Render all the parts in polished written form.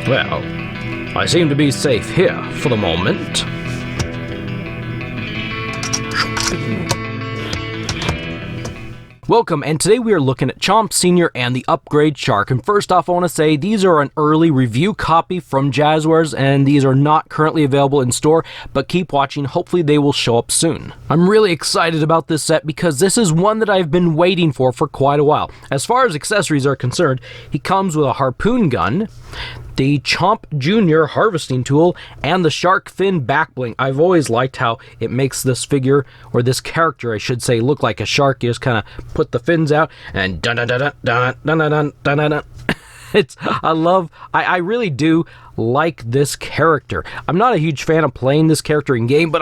Well, I seem to be safe here for the moment. Welcome, and today we are looking at Chomp Sr. and the Upgrade Shark. And first off, I want to say these are an early review copy from Jazwares, and these are not currently available in store, but keep watching. Hopefully they will show up soon. I'm really excited about this set because this is one that I've been waiting for quite a while. As far as accessories are concerned, he comes with a Harpoon Gun, the Chomp Jr. harvesting tool, and the shark fin back bling. I've always liked how it makes this figure, or this character I should say, look like a shark. You just kind of put the fins out and dun dun dun dun dun dun dun dun dun dun. I really do like this character. I'm not a huge fan of playing this character in game, but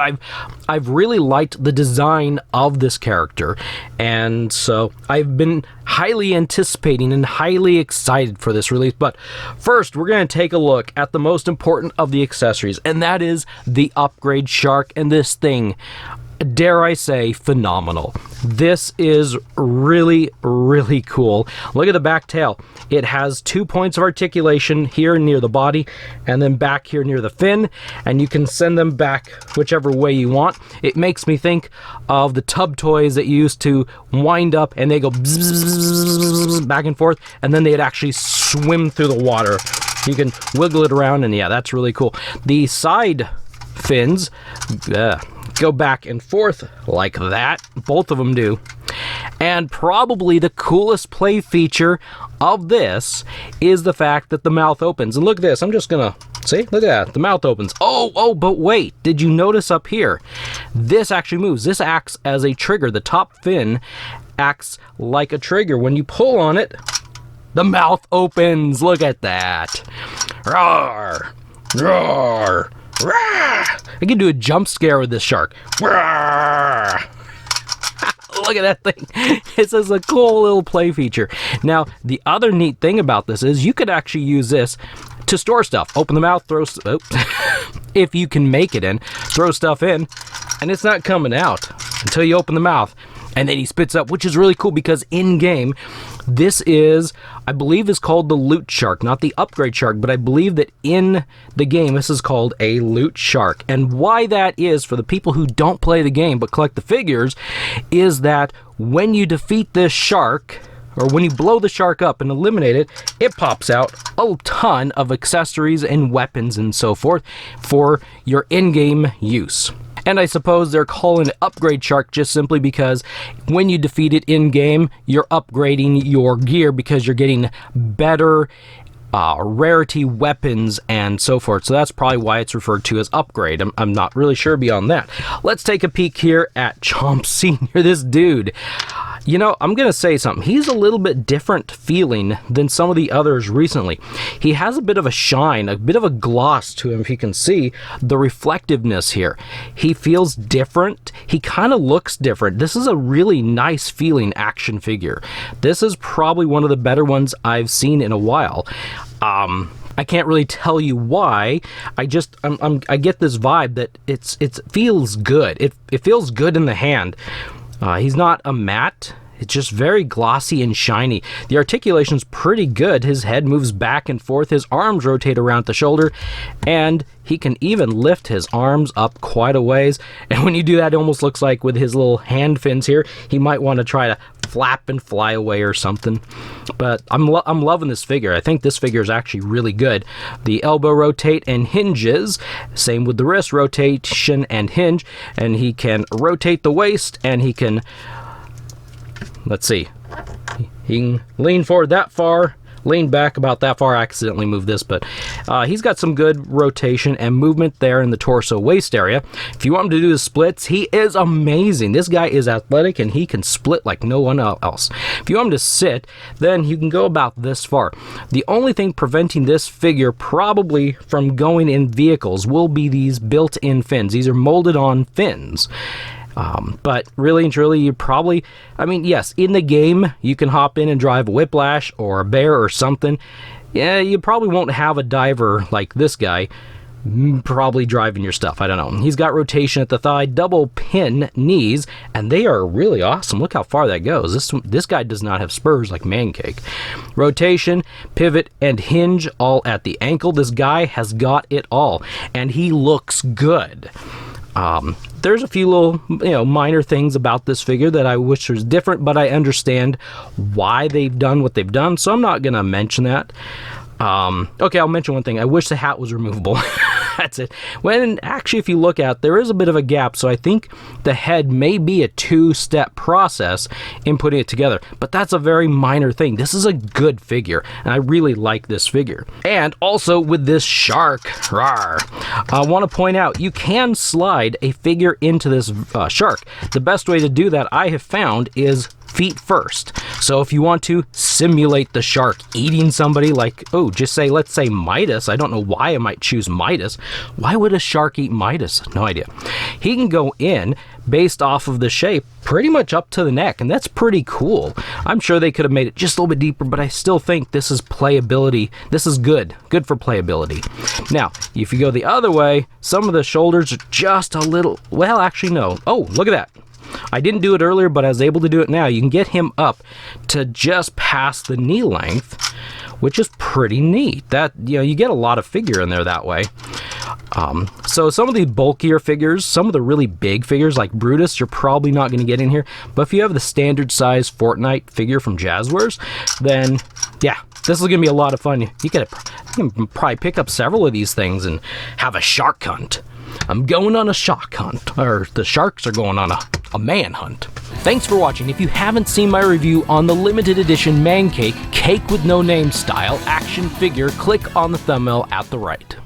I've really liked the design of this character, and so I've been highly anticipating and highly excited for this release. But first, we're going to take a look at the most important of the accessories, and that is the Upgrade Shark. And this thing, dare I say, phenomenal. This is really, really cool. Look at the back tail. It has 2 points of articulation here near the body, and then back here near the fin, and you can send them back whichever way you want. It makes me think of the tub toys that you used to wind up, and they go bzzz, back and forth, and then they'd actually swim through the water. You can wiggle it around, and yeah, that's really cool. The side fins go back and forth like that. Both of them do. And probably the coolest play feature of this is the fact that the mouth opens. And look at this. I'm just gonna see, look at that. The mouth opens. Oh, but wait, did you notice up here? This actually moves. This acts as a trigger. The top fin acts like a trigger. When you pull on it, the mouth opens. Look at that. Roar, roar. I can do a jump scare with this shark. Look at that thing. It's just a cool little play feature. Now, the other neat thing about this is you could actually use this to store stuff. Open the mouth, throw if you can make it in, throw stuff in, and it's not coming out until you open the mouth. And then he spits up, which is really cool because in-game, this is, I believe, is called the Loot Shark, not the Upgrade Shark, but I believe that in the game, this is called a Loot Shark. And why that is, for the people who don't play the game but collect the figures, is that when you defeat this shark, or when you blow the shark up and eliminate it, it pops out a ton of accessories and weapons and so forth for your in-game use. And I suppose they're calling it Upgrade Shark just simply because when you defeat it in-game, you're upgrading your gear because you're getting better rarity weapons and so forth. So that's probably why it's referred to as Upgrade. I'm not really sure beyond that. Let's take a peek here at Chomp Sr. This dude. You know, I'm going to say something. He's a little bit different feeling than some of the others recently. He has a bit of a shine, a bit of a gloss to him, if you can see the reflectiveness here. He feels different. He kind of looks different. This is a really nice feeling action figure. This is probably one of the better ones I've seen in a while. I can't really tell you why. I get this vibe that it feels good. It feels good in the hand. He's not a matte. It's just very glossy and shiny. The articulation's pretty good. His head moves back and forth. His arms rotate around the shoulder, and he can even lift his arms up quite a ways. And when you do that, it almost looks like with his little hand fins here, he might want to try to flap and fly away or something. But I'm loving this figure. I think this figure is actually really good. The elbow rotate and hinges. Same with the wrist rotation and hinge. And he can rotate the waist, and he can, let's see, he can lean forward that far, lean back about that far. I accidentally moved this, but he's got some good rotation and movement there in the torso waist area. If you want him to do the splits, he is amazing. This guy is athletic and he can split like no one else. If you want him to sit, then you can go about this far. The only thing preventing this figure probably from going in vehicles will be these built-in fins. These are molded on fins. But really and truly, you probably, I mean, yes, in the game, you can hop in and drive a Whiplash or a Bear or something. Yeah, you probably won't have a diver like this guy, probably driving your stuff. I don't know. He's got rotation at the thigh, double pin knees, and they are really awesome. Look how far that goes. This guy does not have spurs like Mancake. Rotation, pivot, and hinge all at the ankle. This guy has got it all, and he looks good. There's a few little, minor things about this figure that I wish was different, but I understand why they've done what they've done, so I'm not going to mention that. Okay, I'll mention one thing. I wish the hat was removable. That's it. When actually, if you look at, there is a bit of a gap, so I think the head may be a two-step process in putting it together, but that's a very minor thing. This is a good figure, and I really like this figure. And also with this shark, I want to point out, you can slide a figure into this shark. The best way to do that, I have found, is feet first. So if you want to simulate the shark eating somebody, like, let's say Midas. I don't know why I might choose Midas. Why would a shark eat Midas? No idea. He can go in based off of the shape pretty much up to the neck, and that's pretty cool. I'm sure they could have made it just a little bit deeper, but I still think this is playability. This is good for playability. Now, if you go the other way, some of the shoulders are just a little, well, actually no. Oh, look at that. I didn't do it earlier, but I was able to do it now. You can get him up to just past the knee length, which is pretty neat. That, you get a lot of figure in there that way. So some of the bulkier figures, some of the really big figures like Brutus, you're probably not going to get in here. But if you have the standard size Fortnite figure from Jazwares, then yeah, this is going to be a lot of fun. You can probably pick up several of these things and have a shark hunt. I'm going on a shark hunt, or the sharks are going on a manhunt. Thanks for watching. If you haven't seen my review on the limited edition Mancake, Cake with No Name style action figure, click on the thumbnail at the right.